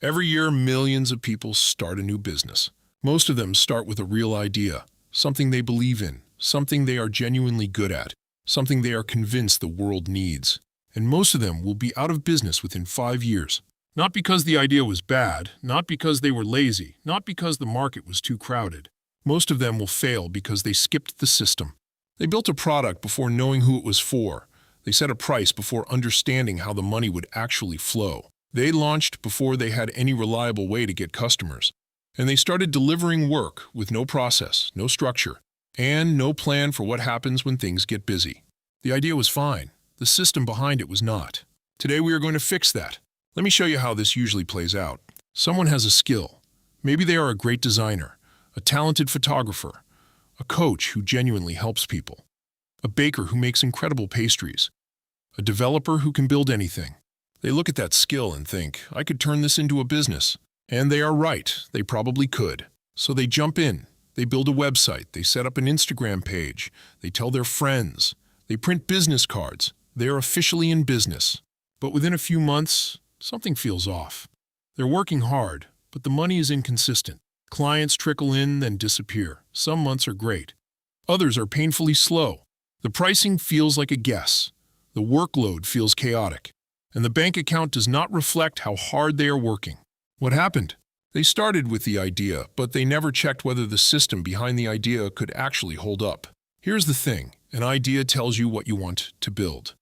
Every year, millions of people start a new business. Most of them start with a real idea, something they believe in, something they are genuinely good at, something they are convinced the world needs. And most of them will be out of business within 5 years. Not because the idea was bad, not because they were lazy, not because the market was too crowded. Most of them will fail because they skipped the system. They built a product before knowing who it was for. They set a price before understanding how the money would actually flow. They launched before they had any reliable way to get customers. And they started delivering work with no process, no structure, and no plan for what happens when things get busy. The idea was fine. The system behind it was not. Today we are going to fix that. Let me show you how this usually plays out. Someone has a skill. Maybe they are a great designer, a talented photographer, a coach who genuinely helps people, a baker who makes incredible pastries, a developer who can build anything. They look at that skill and think, I could turn this into a business. And they are right, they probably could. So they jump in, they build a website, they set up an Instagram page, they tell their friends, they print business cards, they are officially in business. But within a few months, something feels off. They're working hard, but the money is inconsistent. Clients trickle in, then disappear. Some months are great. Others are painfully slow. The pricing feels like a guess. The workload feels chaotic. And the bank account does not reflect how hard they are working. What happened? They started with the idea, but they never checked whether the system behind the idea could actually hold up. Here's the thing. An idea tells you what you want to build.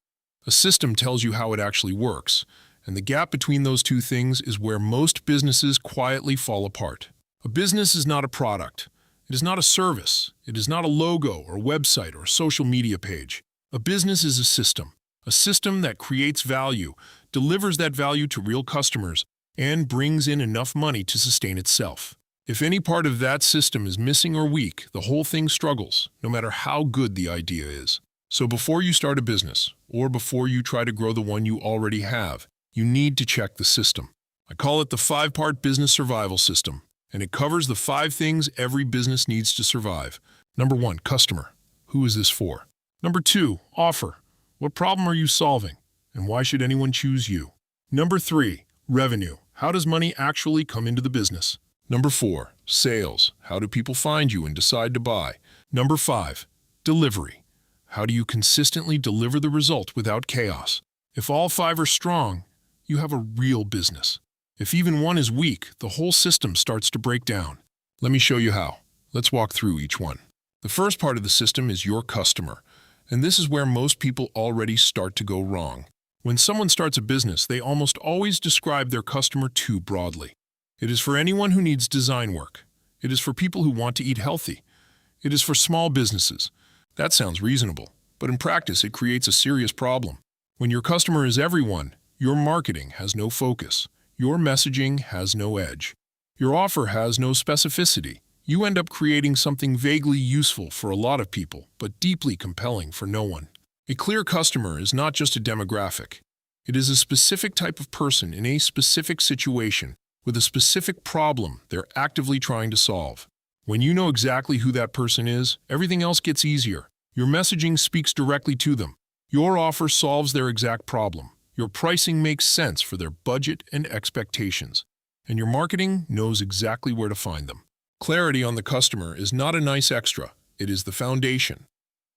A system tells you how it actually works. And the gap between those two things is where most businesses quietly fall apart. A business is not a product. It is not a service. It is not a logo or website or social media page. A business is a system that creates value, delivers that value to real customers, and brings in enough money to sustain itself. If any part of that system is missing or weak, the whole thing struggles, no matter how good the idea is. So before you start a business, or before you try to grow the one you already have, you need to check the system. I call it the 5-part business survival system, and it covers the 5 things every business needs to survive. Number 1, customer. Who is this for? Number 2, offer. What problem are you solving, and why should anyone choose you? Number 3, revenue. How does money actually come into the business? Number 4, sales. How do people find you and decide to buy? Number 5, delivery. How do you consistently deliver the result without chaos? If all 5 are strong, you have a real business. If even one is weak, the whole system starts to break down. Let me show you how. Let's walk through each one. The first part of the system is your customer, and this is where most people already start to go wrong. When someone starts a business, they almost always describe their customer too broadly. It is for anyone who needs design work. It is for people who want to eat healthy. It is for small businesses. That sounds reasonable, but in practice it creates a serious problem. When your customer is everyone, your marketing has no focus. Your messaging has no edge. Your offer has no specificity. You end up creating something vaguely useful for a lot of people, but deeply compelling for no one. A clear customer is not just a demographic. It is a specific type of person in a specific situation with a specific problem they're actively trying to solve. When you know exactly who that person is, everything else gets easier. Your messaging speaks directly to them. Your offer solves their exact problem. Your pricing makes sense for their budget and expectations. And your marketing knows exactly where to find them. Clarity on the customer is not a nice extra. It is the foundation.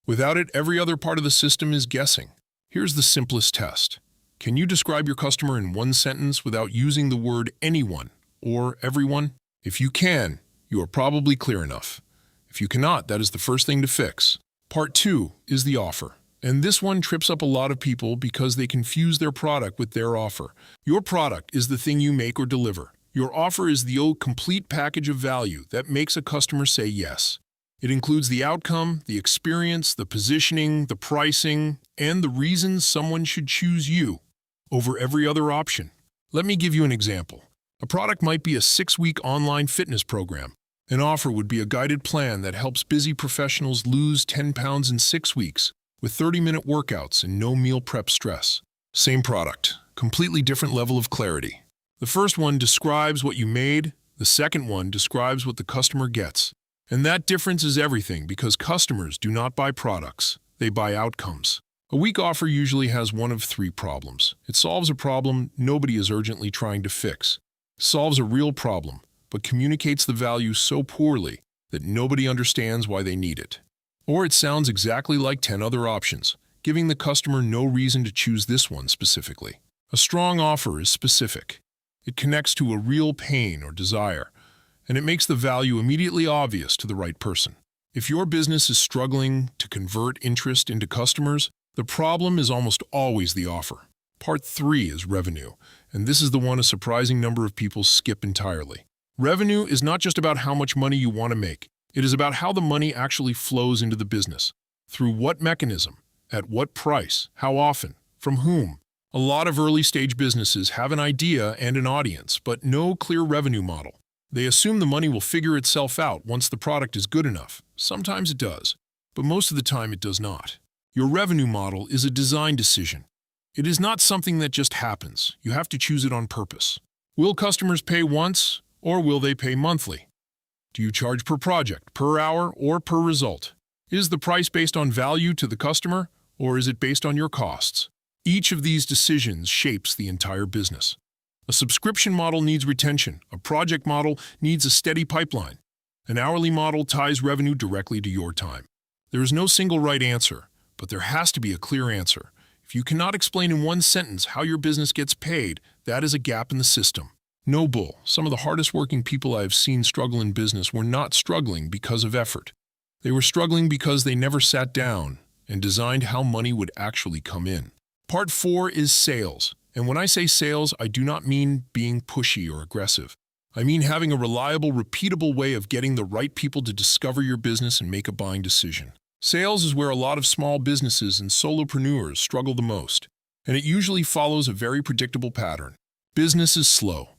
Without it, every other part of the system is guessing. Here's the simplest test. Can you describe your customer in one sentence without using the word anyone or everyone? If you can, you are probably clear enough. If you cannot, that is the first thing to fix. Part 2 is the offer. And this one trips up a lot of people because they confuse their product with their offer. Your product is the thing you make or deliver. Your offer is the complete package of value that makes a customer say yes. It includes the outcome, the experience, the positioning, the pricing, and the reasons someone should choose you over every other option. Let me give you an example. A product might be a 6-week online fitness program. An offer would be a guided plan that helps busy professionals lose 10 pounds in 6 weeks with 30-minute workouts and no meal prep stress. Same product, completely different level of clarity. The first one describes what you made, the second one describes what the customer gets. And that difference is everything because customers do not buy products, they buy outcomes. A weak offer usually has one of 3 problems. It solves a problem nobody is urgently trying to fix. solves a real problem, but communicates the value so poorly that nobody understands why they need it. Or it sounds exactly like 10 other options, giving the customer no reason to choose this one specifically. A strong offer is specific. It connects to a real pain or desire, and it makes the value immediately obvious to the right person. If your business is struggling to convert interest into customers, the problem is almost always the offer. Part 3 is revenue, and this is the one a surprising number of people skip entirely. Revenue is not just about how much money you want to make. It is about how the money actually flows into the business. Through what mechanism, at what price, how often, from whom. A lot of early-stage businesses have an idea and an audience, but no clear revenue model. They assume the money will figure itself out once the product is good enough. Sometimes it does, but most of the time it does not. Your revenue model is a design decision. It is not something that just happens. You have to choose it on purpose. Will customers pay once, or will they pay monthly? Do you charge per project, per hour, or per result? Is the price based on value to the customer, or is it based on your costs? Each of these decisions shapes the entire business. A subscription model needs retention. A project model needs a steady pipeline. An hourly model ties revenue directly to your time. There is no single right answer, but there has to be a clear answer. If you cannot explain in one sentence how your business gets paid, that is a gap in the system. No bull. Some of the hardest working people I have seen struggle in business were not struggling because of effort. They were struggling because they never sat down and designed how money would actually come in. Part 4 is sales. And when I say sales, I do not mean being pushy or aggressive. I mean having a reliable, repeatable way of getting the right people to discover your business and make a buying decision. Sales is where a lot of small businesses and solopreneurs struggle the most, and it usually follows a very predictable pattern. Business is slow.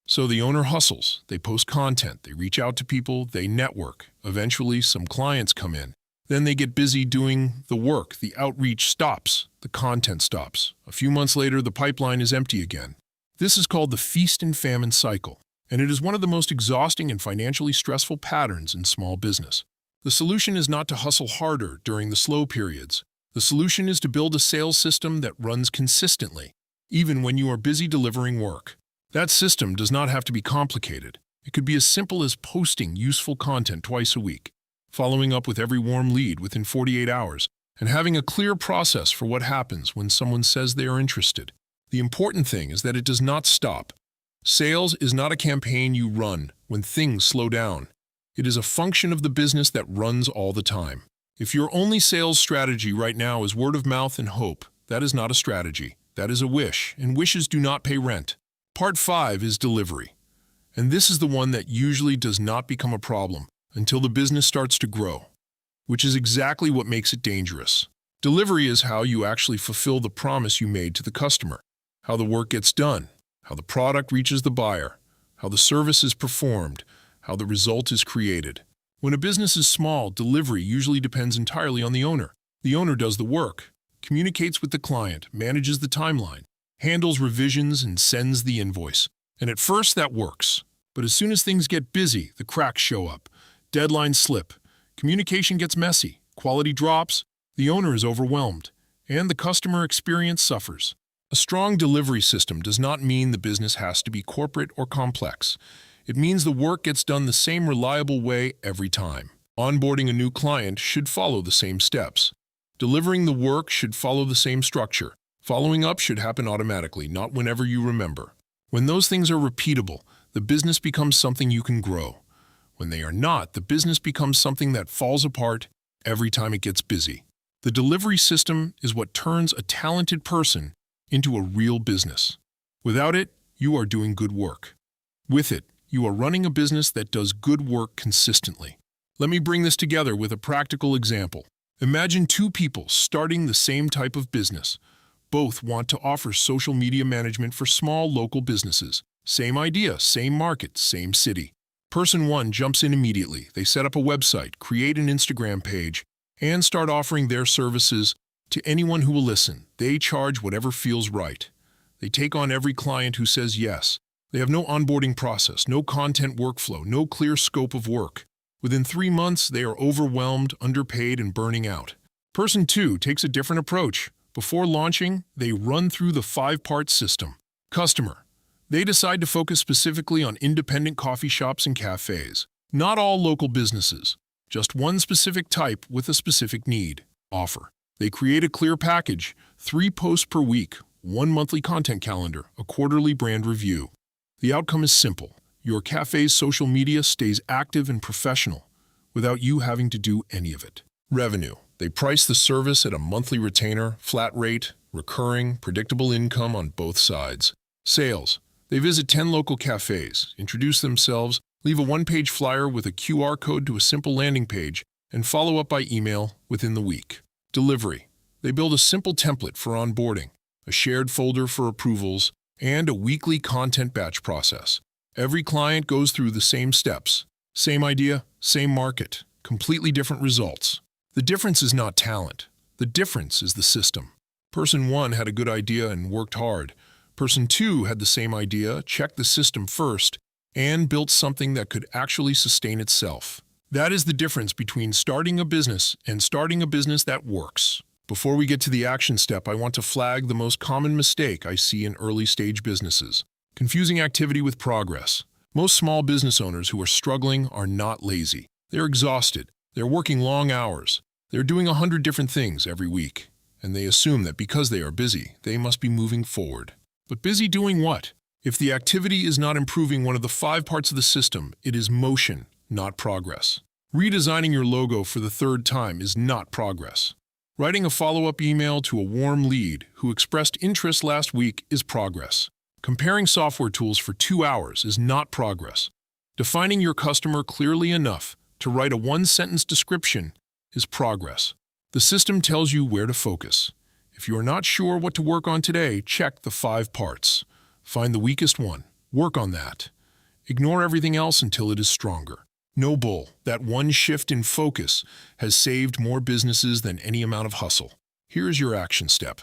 So the owner hustles, they post content, they reach out to people, they network. Eventually, some clients come in. Then they get busy doing the work, the outreach stops, the content stops. A few months later, the pipeline is empty again. This is called the feast and famine cycle, and it is one of the most exhausting and financially stressful patterns in small business. The solution is not to hustle harder during the slow periods. The solution is to build a sales system that runs consistently, even when you are busy delivering work. That system does not have to be complicated. It could be as simple as posting useful content twice a week, following up with every warm lead within 48 hours, and having a clear process for what happens when someone says they are interested. The important thing is that it does not stop. Sales is not a campaign you run when things slow down. It is a function of the business that runs all the time. If your only sales strategy right now is word of mouth and hope, that is not a strategy. That is a wish, and wishes do not pay rent. Part 5 is delivery. And this is the one that usually does not become a problem until the business starts to grow, which is exactly what makes it dangerous. Delivery is how you actually fulfill the promise you made to the customer, how the work gets done, how the product reaches the buyer, how the service is performed, how the result is created. When a business is small, delivery usually depends entirely on the owner. The owner does the work, communicates with the client, manages the timeline, handles revisions, and sends the invoice. And at first that works. But as soon as things get busy, the cracks show up. Deadlines slip. Communication gets messy. Quality drops. The owner is overwhelmed. And the customer experience suffers. A strong delivery system does not mean the business has to be corporate or complex. It means the work gets done the same reliable way every time. Onboarding a new client should follow the same steps. Delivering the work should follow the same structure. Following up should happen automatically, not whenever you remember. When those things are repeatable, the business becomes something you can grow. When they are not, the business becomes something that falls apart every time it gets busy. The delivery system is what turns a talented person into a real business. Without it, you are doing good work. With it, you are running a business that does good work consistently. Let me bring this together with a practical example. Imagine two people starting the same type of business. Both want to offer social media management for small local businesses. Same idea, same market, same city. Person 1 jumps in immediately. They set up a website, create an Instagram page, and start offering their services to anyone who will listen. They charge whatever feels right. They take on every client who says yes. They have no onboarding process, no content workflow, no clear scope of work. Within 3 months, they are overwhelmed, underpaid, and burning out. Person 2 takes a different approach. Before launching, they run through the 5-part system. Customer, They decide to focus specifically on independent coffee shops and cafes. Not all local businesses, just one specific type with a specific need. Offer. They create a clear package, 3 posts per week, 1 monthly content calendar, a quarterly brand review. The outcome is simple. Your cafe's social media stays active and professional without you having to do any of it. Revenue. They price the service at a monthly retainer, flat rate, recurring, predictable income on both sides. Sales. They visit 10 local cafes, introduce themselves, leave a one-page flyer with a QR code to a simple landing page, and follow up by email within the week. Delivery. They build a simple template for onboarding, a shared folder for approvals, and a weekly content batch process. Every client goes through the same steps. Same idea, same market, completely different results. The difference is not talent. The difference is the system. Person 1 had a good idea and worked hard. Person 2 had the same idea, checked the system first, and built something that could actually sustain itself. That is the difference between starting a business and starting a business that works. Before we get to the action step, I want to flag the most common mistake I see in early-stage businesses: confusing activity with progress. Most small business owners who are struggling are not lazy. They're exhausted. They're working long hours. They're doing 100 different things every week, and they assume that because they are busy, they must be moving forward. But busy doing what? If the activity is not improving one of the 5 parts of the system, it is motion, not progress. Redesigning your logo for the 3rd time is not progress. Writing a follow-up email to a warm lead who expressed interest last week is progress. Comparing software tools for 2 hours is not progress. Defining your customer clearly enough to write a 1-sentence description is progress. The system tells you where to focus. If you are not sure what to work on today, check the 5 parts. Find the weakest one. Work on that. Ignore everything else until it is stronger. No bull. That one shift in focus has saved more businesses than any amount of hustle. Here's your action step.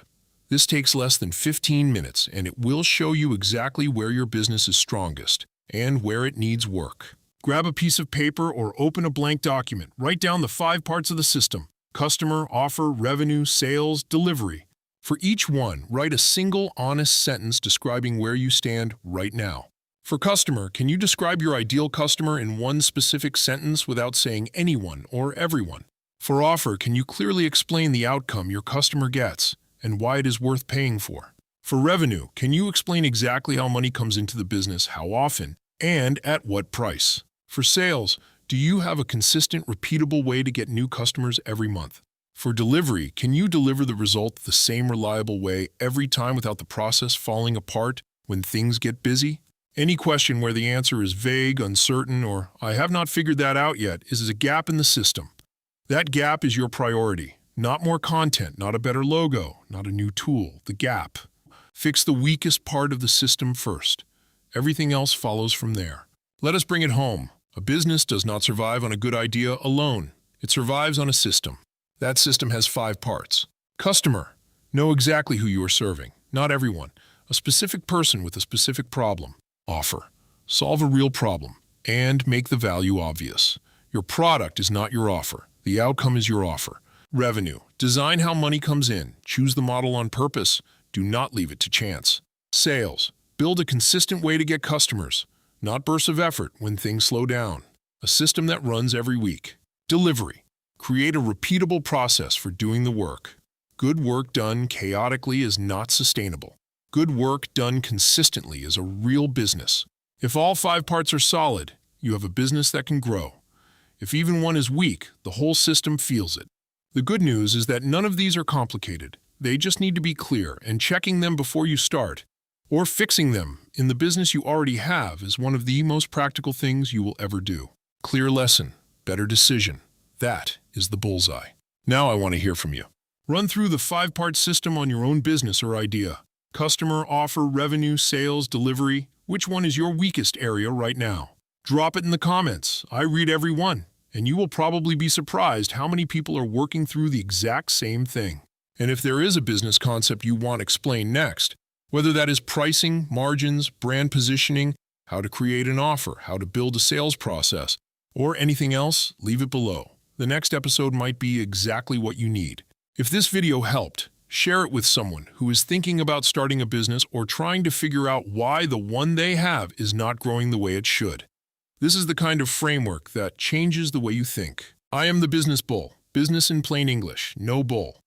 This takes less than 15 minutes, and it will show you exactly where your business is strongest and where it needs work. Grab a piece of paper or open a blank document. Write down the 5 parts of the system: customer, offer, revenue, sales, delivery. For each one, write a single, honest sentence describing where you stand right now. For customer, can you describe your ideal customer in 1 specific sentence without saying anyone or everyone? For offer, can you clearly explain the outcome your customer gets and why it is worth paying for? For revenue, can you explain exactly how money comes into the business, how often, and at what price? For sales, do you have a consistent, repeatable way to get new customers every month? For delivery, can you deliver the result the same reliable way every time without the process falling apart when things get busy? Any question where the answer is vague, uncertain, or "I have not figured that out yet" is a gap in the system. That gap is your priority. Not more content, not a better logo, not a new tool. The gap. Fix the weakest part of the system first. Everything else follows from there. Let us bring it home. A business does not survive on a good idea alone. It survives on a system. That system has 5 parts. Customer. Know exactly who you are serving. Not everyone. A specific person with a specific problem. Offer. Solve a real problem and make the value obvious. Your product is not your offer. The outcome is your offer. Revenue. Design how money comes in. Choose the model on purpose. Do not leave it to chance. Sales. Build a consistent way to get customers, not bursts of effort when things slow down. A system that runs every week. Delivery. Create a repeatable process for doing the work. Good work done chaotically is not sustainable. Good work done consistently is a real business. If all 5 parts are solid, you have a business that can grow. If even one is weak, the whole system feels it. The good news is that none of these are complicated. They just need to be clear, and checking them before you start, or fixing them in the business you already have, is one of the most practical things you will ever do. Clear lesson, better decision. That is the bullseye. Now I want to hear from you. Run through the 5-part system on your own business or idea. Customer, offer, revenue, sales, delivery. Which one is your weakest area right now? Drop it in the comments. I read every one, and you will probably be surprised how many people are working through the exact same thing. And if there is a business concept you want explained next, whether that is pricing, margins, brand positioning, how to create an offer, how to build a sales process, or anything else, leave it below. The next episode might be exactly what you need. If this video helped, Share it with someone who is thinking about starting a business or trying to figure out why the one they have is not growing the way it should. This is the kind of framework that changes the way you think. I am the business bull. Business in plain English, no bull.